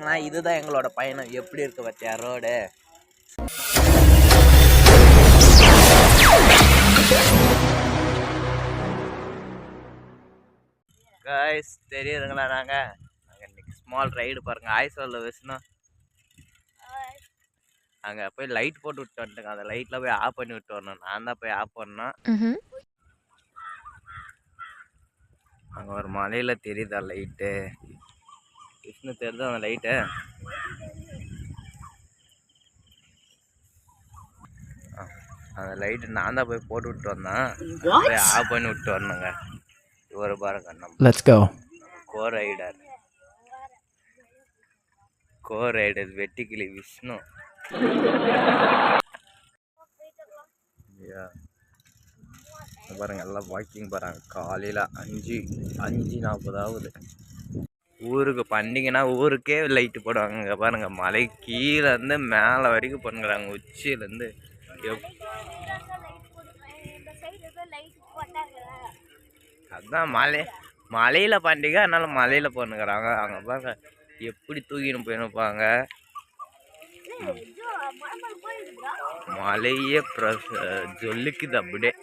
பார்த்தீங்கன்னா இதுதான் எங்களோட பயணம். எப்படி இருக்கு பார்த்தியா ரோடு. கைஸ் தெரியுதுங்களா, நாங்கள் இன்னைக்கு ஸ்மால் ரைடு பாருங்க. ஆய்சோல்ல வச்சுனா அங்கே போய் லைட் போட்டு விட்டு வந்துட்டுங்க. அந்த லைட்டில் போய் ஆஃப் பண்ணி விட்டு வரணும். நான் தான் போய் ஆஃப் பண்ணேன். அங்கே ஒரு மலையில் தெரியுதா லைட்டு, விஷ்ணு தெரியுதா அந்த லைட்டு. அந்த லைட்டு நான் தான் போய் போட்டு விட்டு வந்தேன். போய் ஆஃப் பண்ணி விட்டு வரணுங்க. இவர் பாருங்க நம்ம கோ ரைடர் வெட்டிக்கிளி விஷ்ணு. பாருங்க எல்லாம் வாக்கிங் போகிறாங்க. காலையில் 5:40 ஆகுது. ஊருக்கு பண்டிகைனா ஊருக்கே லைட்டு போடுவாங்க. இங்கே பாருங்க மலை கீழே இருந்து மேலே வரைக்கும் பண்ணுறாங்க. உச்சியிலேருந்து அதுதான் மலையில் பண்டிகை, அதனால மலையில் பண்ணுறாங்க. அங்கே பாருங்க எப்படி தூக்கின்னு போயிருப்பாங்க. மலையே ஜொல்லிக்குது அப்படியே.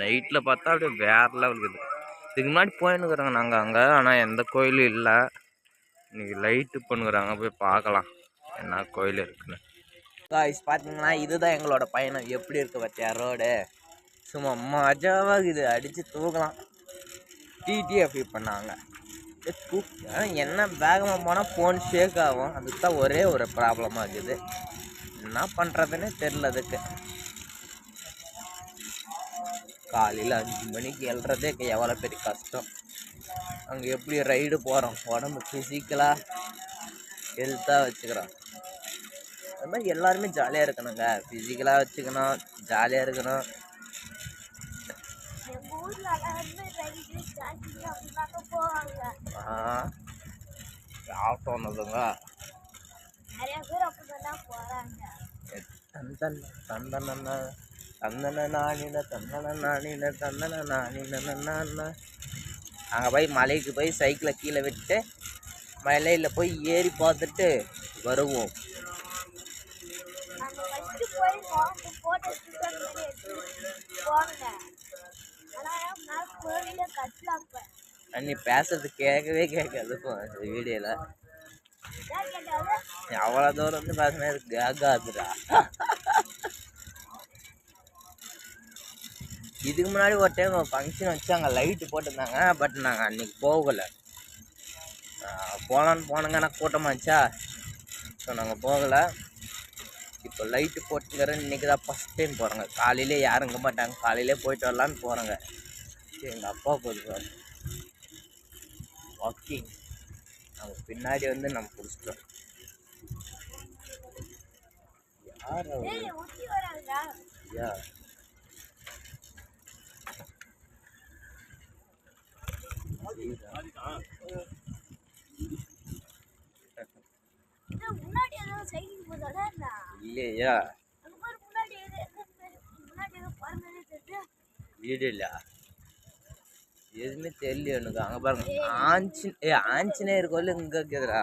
நைட்டில் பார்த்தா அப்படியே வேற லெவல் இருக்குது. இதுக்கு முன்னாடி போயின்னுக்குறாங்க நாங்கள் அங்கே, ஆனால் எந்த கோயிலும் இல்லை. இன்னைக்கு லைட்டு பண்ணுறாங்க, போய் பார்க்கலாம் என்ன கோயில் இருக்குன்னு. காய்ஸ் பார்த்தீங்கன்னா இதுதான் எங்களோட பயணம். எப்படி இருக்கு பார்த்தியா ரோடு. சும்மா மஜாவாக இது அடித்து தூக்கலாம். டிடிஎஃப் பண்ணாங்க. என்ன வேகமாக போனால் ஃபோன் ஷேக் ஆகும். அதுக்கு தான் ஒரே ஒரு ப்ராப்ளமாக இருக்குது. என்ன பண்ணுறதுன்னே தெரில. அதுக்கு காலையில் 5 மணிக்கு எழுறதே எவ்வளோ பெரிய கஷ்டம். அங்கே எப்படி ரைடு போகிறோம், உடம்பு ஃபிசிக்கலாக ஹெல்த்தாக வச்சுக்கிறோம். அது மாதிரி எல்லாருமே ஜாலியாக இருக்கணுங்க. ஃபிசிக்கலாக வச்சுக்கணும், ஜாலியாக இருக்கணும். ஆட்டோன்னதுங்க அங்கே போய் மலைக்கு போய் சைக்கிளை கீழே விட்டு மலையில் போய் ஏறி பார்த்துட்டு வருவோம். நீ பேசுறது கேட்கவே கேட்காது வீடியோல. அவ்வளோ தூரம் வந்து பேசினா கேட்காதுடா. இதுக்கு முன்னாடி ஒரு டைம் ஃபங்க்ஷன் வச்சு அங்கே லைட்டு போட்டிருந்தாங்க. பட் நாங்கள் அன்றைக்கி போகலை. போனோங்க. ஆனால் கூட்டமாச்சா, ஸோ நாங்கள் போகலை. இப்போ லைட்டு போட்டுங்கிற இன்றைக்கி தான் ஃபஸ்ட் டைம் போகிறோங்க. காலையிலே யாரும் இருக்க மாட்டாங்க. காலையிலே போயிட்டு வரலான்னு போகிறோங்க. எங்கள் அப்பா போதுவார் வாக்கிங். நம்ம பின்னாடி வந்து நம்ம பிடிச்சிட்டோம். யார் யா இல்லையா வீடு இல்லையா எதுவுமே தெரியல எனக்கு. அங்கே பாருங்க ஆஞ்சநேயர் கோயில் இங்கே இருக்குதுடா.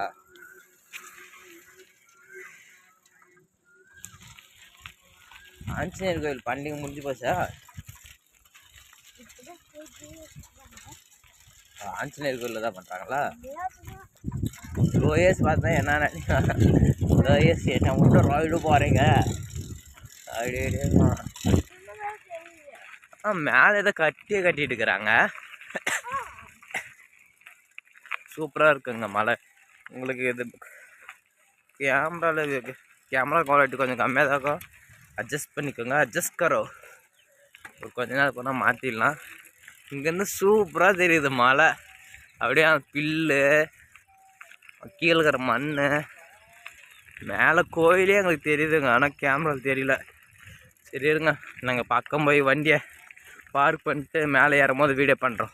ஆஞ்சநேயர் கோயில் பண்டிகை முடிஞ்சு போச்சா? ஆஞ்சநேயர் கோயிலில் தான் பண்ணுறாங்களா? லோயஸ் பார்த்தா என்ன லோயஸ் என்ன மட்டும் ரைடு போகிறீங்க அப்படியே. மேலே ஏதோ கட்டிட்டு இருக்கிறாங்க. சூப்பராக இருக்குங்க மலை. உங்களுக்கு இது கேமரா குவாலிட்டி கொஞ்சம் கம்மியாக தான் இருக்கும். அட்ஜஸ்ட் பண்ணிக்கோங்க. அட்ஜஸ்ட் கரோ கொஞ்ச நேரம் போனால் மாற்றிடலாம். இங்கேருந்து சூப்பராக தெரியுது மலை. அப்படியே பில்லு கீழே இருக்கிற மண் மேலே கோயிலே எங்களுக்கு தெரியுதுங்க. ஆனால் கேமரா தெரியல. சரி இருங்க, நாங்கள் பக்கம் போய் வண்டியை பார்க் பண்ணிட்டு மேலே ஏறும் போது வீடியோ பண்ணுறோம்.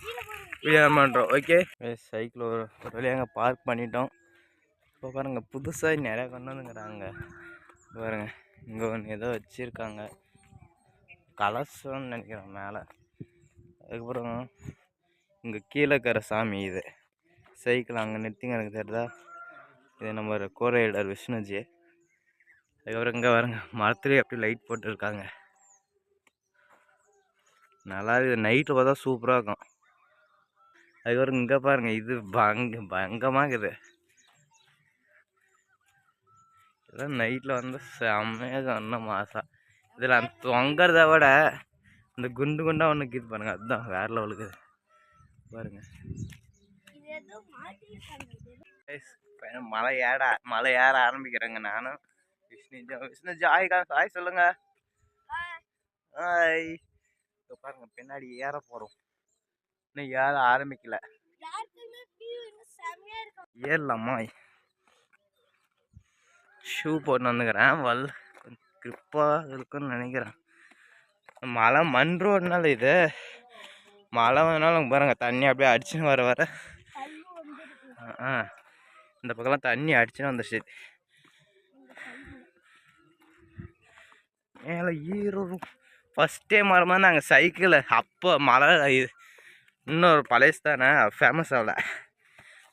ஓகே. சைக்கிள் ஒரு வழியாக அங்கே பார்க் பண்ணிட்டோம். இப்போ பாருங்கள் புதுசாக நிறையா கொண்டு வந்துங்கிறாங்க. பாருங்க இங்கே ஒன்று ஏதோ வச்சுருக்காங்க. கலசம்னு நினைக்கிறேன் மேலே. அதுக்கப்புறம் இங்கே கீழே இருக்கிற சாமி இது. சைக்கிள் அங்கே நிறுத்திங்க எனக்கு தெரியுதா. இது நம்ம கோரைடர் விஷ்ணுஜி. அதுக்கப்புறம் இங்கே வருங்க மரத்துலேயே அப்படி லைட் போட்டுருக்காங்க. நல்லா இருக்குது. நைட்டில் பார்த்தா சூப்பராக இருக்கும். அதுக்கப்புறம் இங்கே பாருங்கள், இது பங்கமாக இருக்குது. இதெல்லாம் நைட்டில் வந்து செம்மையாக இன்னும் மாசா. இதில் தொங்கிறத விட இந்த குண்டு குண்டாக ஒன்று இது பாருங்கள், அதுதான் வேறு லெவலுக்கு பாருங்கள். மலை ஏற ஆரம்பிக்கிறேங்க நானும் விஷ்ணுஜி. ஹாய் சொல்லுங்க. ஹாய். இப்போ பாருங்க பின்னாடி ஏற போகிறோம். இன்னும் ஏற ஆரம்பிக்கல. ஏறலாமா? ஷூ போட்டு வந்துக்கிறேன். கொஞ்சம் கிரிப்பாக இருக்குன்னு நினைக்கிறேன். மழை மண் ரோடுனால இது மழை வந்தாலும் பாருங்க தண்ணி அப்படியே அடிச்சுன்னு வர இந்த பக்கம்லாம் தண்ணி அடிச்சுன்னு வந்துடுச்சு. மேலே ஈரோடும் ஃபஸ்ட் டைம் வரும்போது நாங்கள் சைக்கிளை அப்போ மழை இன்னொரு பழைய தானே ஃபேமஸ் ஆகல.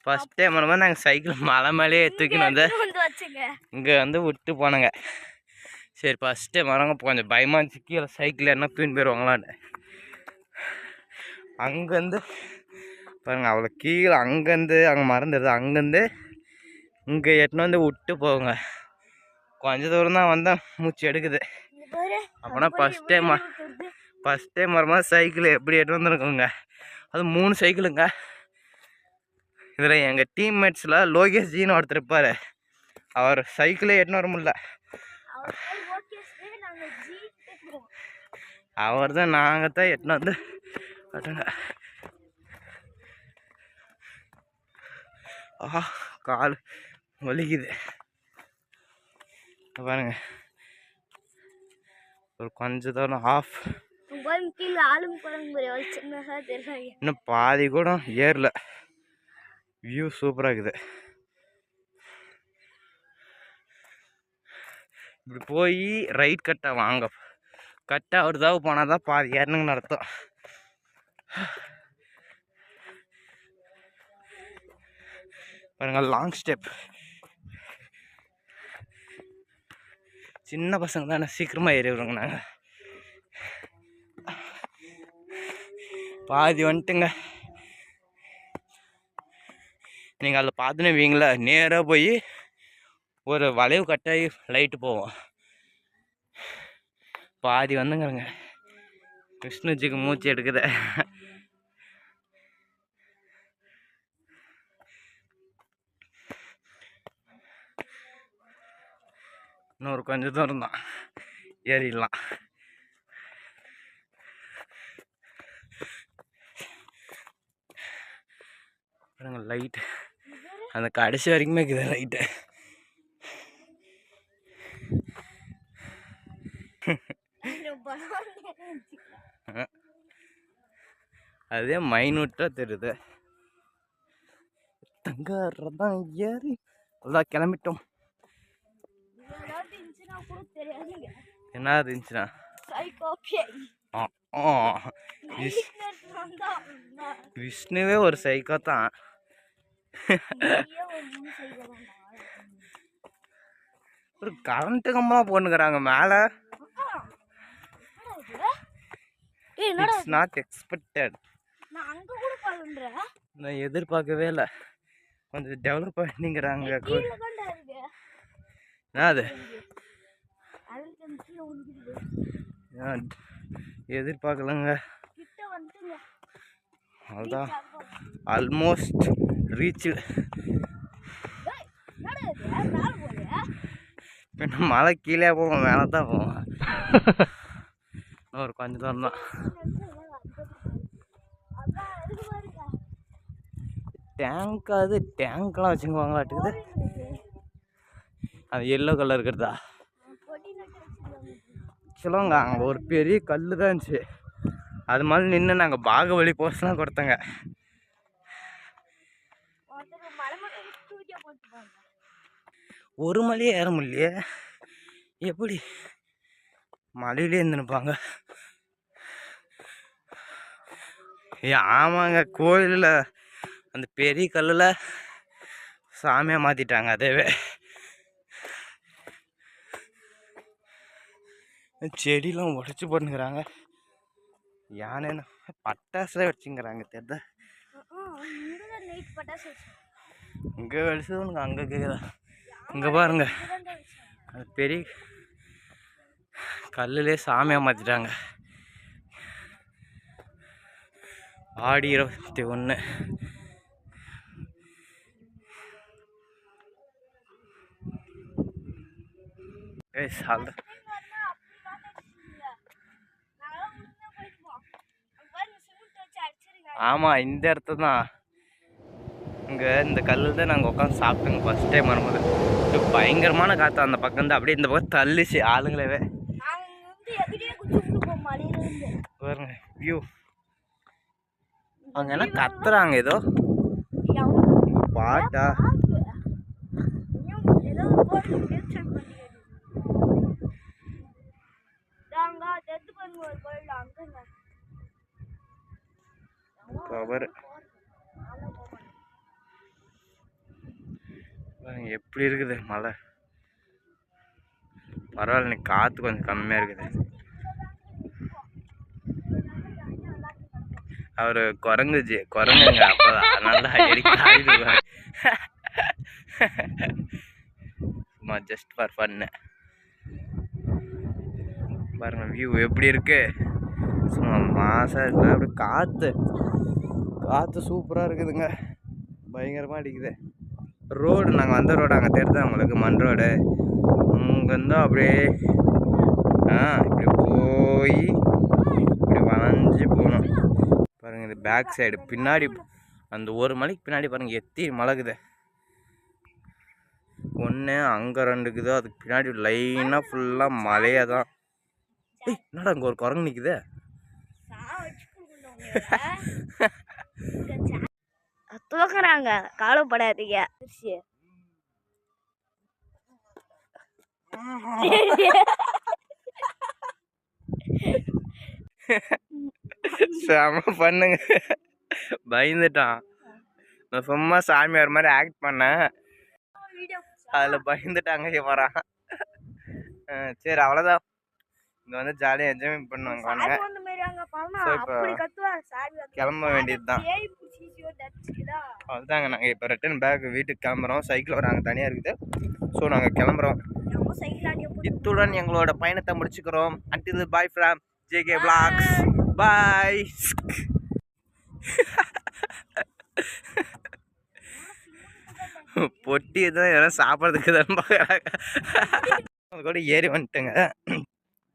ஃபஸ்ட் டைம் வரும்போது நாங்கள் சைக்கிள் மலை மேலேயே தூக்கின்னு வந்து இங்கே வந்து விட்டு போனோங்க. சரி ஃபஸ்ட் டைம் வரவங்க கொஞ்சம் பயமாக இருந்துச்சு, கீழே சைக்கிள் என்ன தூக்கின்னு போயிடுவாங்களான்னு. அங்கேருந்து பாருங்கள் அவ்வளோ கீழே, அங்கேருந்து அங்கே மறந்துடுது, அங்கேருந்து இங்கே எட்டுன்னு வந்து விட்டு போங்க. கொஞ்சம் தூரம் தான் வந்தால் மூச்சு எடுக்குது. அப்போனா ஃபஸ்ட் டைம் வரும்போது சைக்கிள் எப்படி எட்டு வந்துருக்குங்க. அது 3 சைக்கிளுங்க. இதில் எங்கள் டீம்மேட்ஸில் லோகேஷ் ஜின்னு ஒருத்தர் இருப்பார். அவர் சைக்கிளே எட்டுன்னு வர முடியல. அவர் தான் நாங்கள் தான் எட்டுன்னு வந்து கட்டுங்க. கால் வலிக்குது பாருங்க. ஒரு கொஞ்சம் தூரம் இன்னும் பாதி கூட ஏறல. வியூ சூப்பராக இருக்குது. இப்படி போய் ரைட் கட்டா வாங்க, கட்டா ஒரு தடவை போனால் தான் பாதி ஏறணுங்கன்னு அர்த்தம். பாருங்க லாங் ஸ்டெப். சின்ன பசங்க தானே சீக்கிரமாக ஏறி வருவாங்க. நாங்கள் பாதி வந்துட்டுங்க. நீங்கள் அதில் பார்த்துன்னு வீங்களா நேராக போய் ஒரு வளைவு கட்டாயி லைட்டு போவோம். பாதி வந்துங்கிறங்க. விஷ்ணுஜிக்கு மூச்சு எடுக்குது. இன்னொரு கொஞ்சம் தூரம் தான் ஏறிடலாம். லைட்டு அந்த கடைசி வரைக்குமே இருக்குது லைட்டு. அதே மைனூட்டாக தெரியுது. தங்கதான் ஏறி அதான் கிளம்பிட்டோம். என்ன இருந்துச்சுன்னா விஷ்ணுவே ஒரு சைக்கோ தான். ஒரு கரண்ட் கம்பெல்லாம் போட்டுக்கிறாங்க மேலே. It's not expected. நான் எதிர்பார்க்கவே இல்லை. கொஞ்சம் டெவலப் பண்ணிக்கிறாங்க. அது எதிர்பார்க்கலங்க. அதுதான் ஆல்மோஸ்ட் ரீச்சு. இப்போ மழை கீழே போவோம், மேலே தான் போவோம். ஒரு கொஞ்சம் தூரம் தான். டேங்க், அது டேங்க்லாம் வச்சுக்குவாங்களாட்டுக்குது. அது எல்லோ கலர் இருக்கிறதா சொல்லுவாங்க. அங்கே ஒரு பெரிய கல் தான் இருந்துச்சு. அது மாதிரி நின்று நாங்கள் பாகுபலி போஸ்ட்லாம் கொடுத்தோங்க. ஒரு மலையே ஏற முடியலையே, எப்படி மலையிலே இருந்துனுப்பாங்க. ஆமாங்க, கோயிலில் அந்த பெரிய கல்லில் சாமியாக மாற்றிட்டாங்க அதேவே. செடியெலாம் உடச்சி போட்டுங்கிறாங்க. யானைன்னு பட்டாசுலாம் வச்சுங்கிறாங்க தெரியுதா. இங்கே வெடிச்சது அங்கே கேட்குதா. இங்கே பாருங்க, அது பெரிய கல்லுலே சாமியாக மாற்றிட்டாங்க. ஆடி 21 சால். ஆமாம், இந்த இடத்து தான். இங்கே இந்த கல்லு தான் நாங்கள் உட்காந்து சாப்பிட்டோங்க ஃபஸ்ட் டைம் வரும்போது. பயங்கரமான காற்று அந்த பக்கம் இருந்து அப்படியே இந்த பக்கம் தள்ளிச்சு ஆளுங்களவே. பாருங்க வியூ. அவங்க என்ன கத்துறாங்க ஏதோ பாட்டா. கவர் எப்படி இருக்குது மழை. பரவாயில்ல, இன்னைக்கு காற்று கொஞ்சம் கம்மியாக இருக்குது. அவர் குரங்குங்க அப்போதான், அதனால தான் அடிக்கடி காய்டுவார். சும்மா ஜஸ்ட் ஃபார் ஃபன்னு. பாருங்க வியூ எப்படி இருக்கு. சும்மா மாசா இருக்கு. அப்படி காற்று சூப்பராக இருக்குதுங்க. பயங்கரமாக அடிக்குது. ரோடு நாங்கள் வந்த ரோடு அங்கே தெரியுது உங்களுக்கு, மண் ரோடு. அங்கேருந்து அப்படியே இப்படி போய் இப்படி வளைஞ்சி போகணும். பாருங்கள், இது பேக் சைடு பின்னாடி அந்த ஒரு மலைக்கு பின்னாடி பாருங்கள் எத்தி மலைக்குது. ஒன்று அங்கே 2 இருக்குதோ, அதுக்கு பின்னாடி லைனாக ஃபுல்லாக மலையாக தான். என்னடா அங்கே ஒரு குரங்கு நிற்குது. தூக்குறாங்க, கவலைப்படாதீங்க. செம பண்ணுங்க. பயந்துட்டான். நான் சும்மா சாமியார் மாதிரி ஆக்ட் பண்ணேன், அதில் பயந்துட்டாங்க வரான். சரி அவ்வளோதான். இங்கே வந்து ஜாலியாக என்ஜாய்மெண்ட் பண்ணுவாங்க. ஸோ இப்போ கிளம்ப வேண்டியது தான். அதுதாங்க, நாங்கள் இப்போ ரிட்டன் பேக் வீட்டுக்கு கிளம்புறோம். சைக்கிள் வராங்க தனியாக இருக்குது. ஸோ நாங்கள் கிளம்புறோம். இத்துடன் எங்களோட பயணத்தை முடிச்சுக்கிறோம். until bye from JK Vlogs. Bye. பொட்டி தான் எதாவது சாப்பிட்றதுக்கு தான் பார்க்குறாங்க. அது கூட ஏறி வந்துட்டுங்க.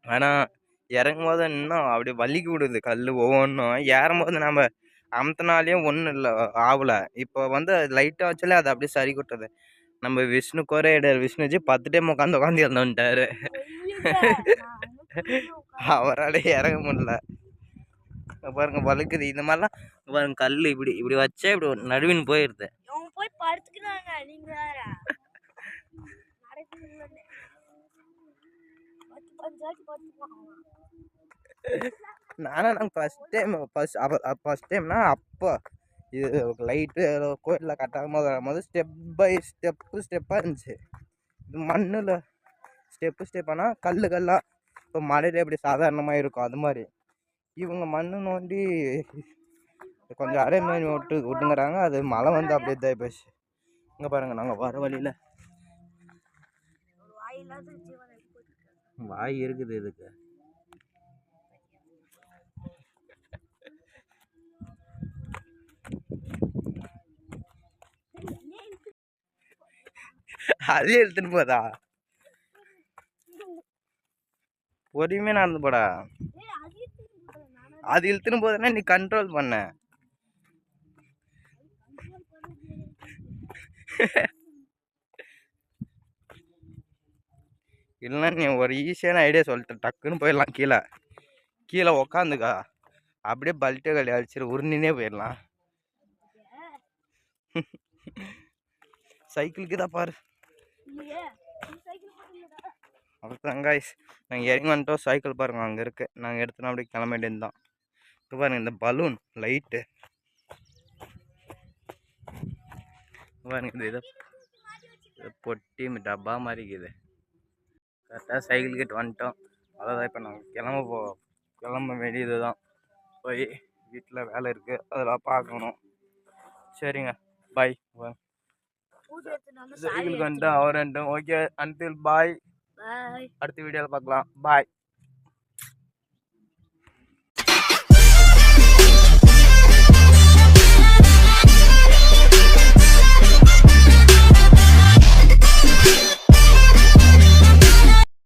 ஆனால் இறங்கும் போது இன்னும் அப்படியே வலிக்கு விடுது கல் ஒவ்வொன்றும். ஏறும் போது நம்ம அமுத்தினாலையும் ஒன்றும் இல்லை ஆகலை. இப்போ வந்து லைட்டாக வச்சாலே அது அப்படியே சரி கொட்டுறது. நம்ம விஷ்ணு கோரையிடர் விஷ்ணுஜி 10 டைம் உட்காந்து இறந்துட்டாரு. அவரால் இறங்க முடியல. பாருங்க வலுக்குது. இந்த மாதிரிலாம் பாருங்க கல் இப்படி வச்சா இப்படி நடுவின் போயிடுது. நானும் ஃபஸ்ட் டைம்னா அப்போ இது லைட்டு கோயிலில் கட்டாகும் போது ஸ்டெப் பை ஸ்டெப்பாக இருந்துச்சு. இது மண்ணில் ஸ்டெப்பானா கல்லாக இப்போ மழையில் எப்படி சாதாரணமாக இருக்கும் அது மாதிரி. இவங்க மண்ணு நோண்டி கொஞ்சம் அரை மீன் விட்டுங்கிறாங்க. அது மழை வந்து அப்படியே இதாகி போச்சு. இங்கே பாருங்கள், நாங்கள் வர வழியில் வாய் இருக்குது இதுக்கு. அதே எடுத்துன்னு போதா, பொறுமையாக நடந்து போடா. அது இழுத்துன்னு போதுன்னா நீ கண்ட்ரோல் பண்ண. இல்லைன்னா நீ ஒரு ஈஸியான ஐடியா சொல்லிட்டு டக்குன்னு போயிடலாம். கீழே உக்காந்துக்கா, அப்படியே பல்ட்டு களி அடிச்சிரு, உருண்டினே போயிடலாம். சைக்கிளுக்கு தான் பாரு. அவ்வளோதான் காய்ஸ், நாங்கள் இறங்கி வந்துட்டோம். சைக்கிள் பாருங்கள் அங்கே இருக்குது. நாங்கள் எடுத்துனோம் அப்படியே கிளம்ப வேண்டியது தான். இப்போ பாருங்கள் இந்த பலூன் லைட்டு பாருங்கள், இந்த இதை பொட்டி டப்பா மாதிரி இருக்குது. கரெக்டாக சைக்கிள் கிட்ட வந்துட்டோம். அதான் இப்போ நாங்கள் கிளம்ப வேண்டியது தான். போய் வீட்டில் வேலை இருக்குது, அதெல்லாம் பார்க்கணும். சரிங்க, பாய். சைக்கிளுக்கு வந்துட்டு அவர் வந்துட்டோம். Okay, until bye. பாய். அடுத்த வீடியோவில் பார்க்கலாம். பாய்.